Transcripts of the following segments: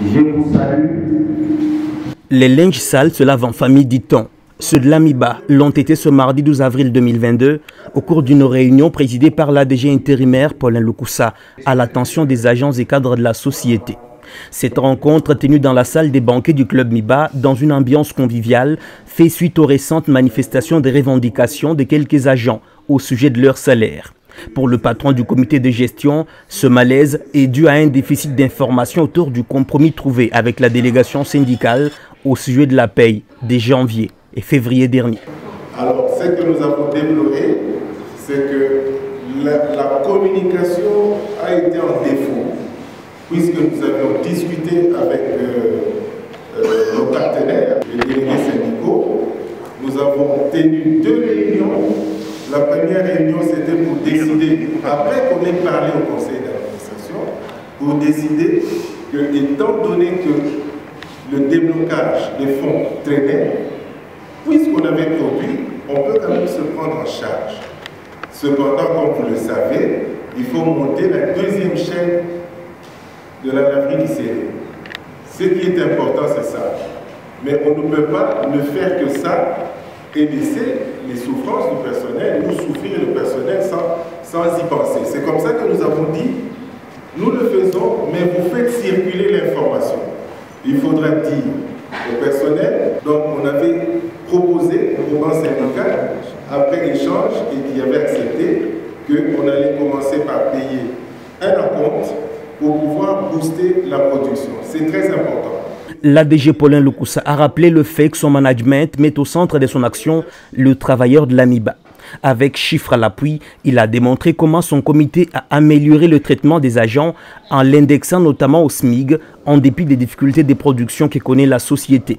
Je vous salue. Les linges sales se lavent en famille, dit-on. Ceux de l'Amiba l'ont été ce mardi 12 avril 2022 au cours d'une réunion présidée par l'ADG intérimaire Paulin Loukoussa à l'attention des agents et cadres de la société. Cette rencontre tenue dans la salle des banquets du club MIBA dans une ambiance conviviale fait suite aux récentes manifestations des revendications de quelques agents au sujet de leur salaire. Pour le patron du comité de gestion, ce malaise est dû à un déficit d'information autour du compromis trouvé avec la délégation syndicale au sujet de la paye dès janvier et février dernier. Alors, ce que nous avons déploré, c'est que la communication a été en défaut, puisque nous avions discuté avec nos partenaires, les délégués syndicaux. Nous avons tenu 2 réunions. La première réunion, c'était pour décider, après qu'on ait parlé au conseil d'administration, pour décider que, étant donné que le déblocage des fonds traînait, puisqu'on avait produit, on peut quand même se prendre en charge. Cependant, comme vous le savez, il faut monter la deuxième chaîne de la laverie qui s'élève. Ce qui est important, c'est ça. Mais on ne peut pas ne faire que ça et laisser les souffrances du personnel, nous souffrir le personnel sans y penser. C'est comme ça que nous avons dit, nous le faisons, mais vous faites circuler l'information. Il faudra dire au personnel, donc on avait proposé au banc syndical, après échange, et qui avait accepté, qu'on allait commencer par payer un acompte pour pouvoir booster la production. C'est très important. L'ADG Paulin Loukoussa a rappelé le fait que son management met au centre de son action le travailleur de l'Amiba. Avec chiffres à l'appui, il a démontré comment son comité a amélioré le traitement des agents en l'indexant notamment au SMIG, en dépit des difficultés de production que connaît la société.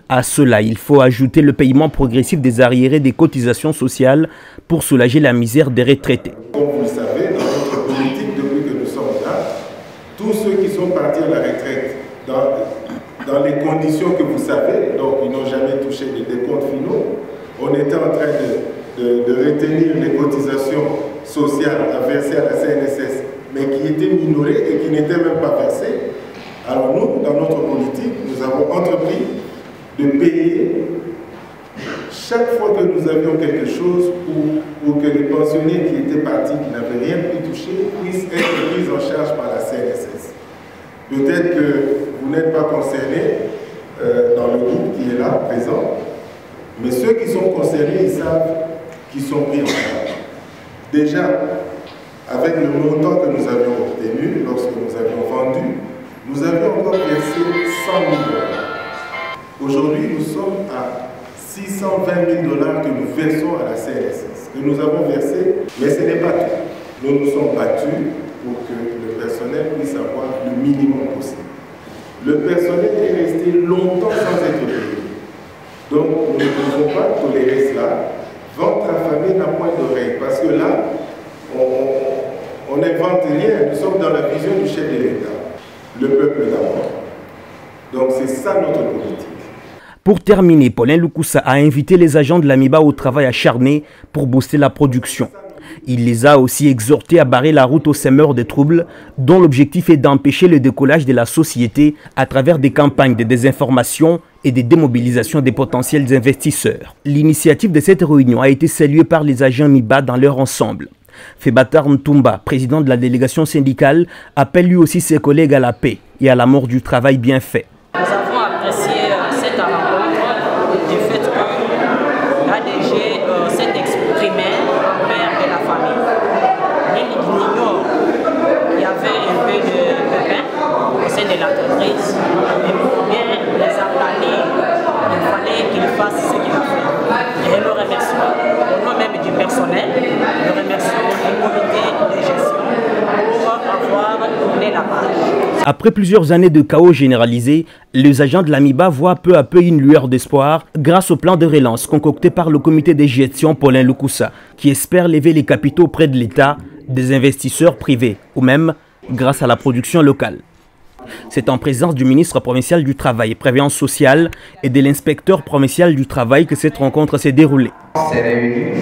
À cela, il faut ajouter le paiement progressif des arriérés des cotisations sociales pour soulager la misère des retraités. Comme vous le savez, dans notre politique, depuis que nous sommes là, tous ceux qui sont partis à la retraite dans les conditions que vous savez, donc ils n'ont jamais touché les décomptes finaux, on était en train de retenir les cotisations sociales à verser à la CNSS, mais qui étaient minorées et qui n'étaient même pas versées. Alors nous, dans notre politique, nous avons entrepris de payer chaque fois que nous avions quelque chose pour que les pensionnaires qui étaient partis, qui n'avaient rien pu toucher, puissent être pris en charge par la CNSS. Peut-être que vous n'êtes pas concernés dans le groupe qui est là, présent, mais ceux qui sont concernés, ils savent qu'ils sont pris en charge. Déjà, avec le montant que nous avions obtenu lorsque nous avions vendu, nous avions encore versé 100 000 $. Aujourd'hui, nous sommes à 620 000 $ que nous versons à la CNSS, que nous avons versé, mais ce n'est pas tout. Nous nous sommes battus pour que le personnel puisse avoir le minimum possible. Le personnel est resté longtemps sans être payé. Donc, nous ne pouvons pas tolérer cela. Ventre affamé n'a point d'oreille, parce que là, on n'invente rien. Nous sommes dans la vision du chef de l'État. Le peuple d'abord. Donc, c'est ça notre politique. Pour terminer, Paulin Loukoussa a invité les agents de l'Amiba au travail acharné pour booster la production. Il les a aussi exhortés à barrer la route aux semeurs de troubles, dont l'objectif est d'empêcher le décollage de la société à travers des campagnes de désinformation et de démobilisation des potentiels investisseurs. L'initiative de cette réunion a été saluée par les agents MIBA dans leur ensemble. Febatar Ntumba, président de la délégation syndicale, appelle lui aussi ses collègues à la paix et à la mort du travail bien fait. Nous avons apprécié cette rencontre du fait que l'ADG s'est exprimé en père de la famille. Il ignore qu'il y avait un peu de pépin au sein de l'entreprise, mais pour bien les aplanir, il fallait qu'il fasse ce qu'il a fait. Et nous remercions, au nom même du personnel, nous remercions le comité de gestion pour avoir tourné la page. Après plusieurs années de chaos généralisé, les agents de l'Amiba voient peu à peu une lueur d'espoir grâce au plan de relance concocté par le comité de gestion Paulin Loukoussa, qui espère lever les capitaux auprès de l'État, des investisseurs privés ou même grâce à la production locale. C'est en présence du ministre provincial du Travail et Prévoyance sociale et de l'inspecteur provincial du Travail que cette rencontre s'est déroulée. C'est réuni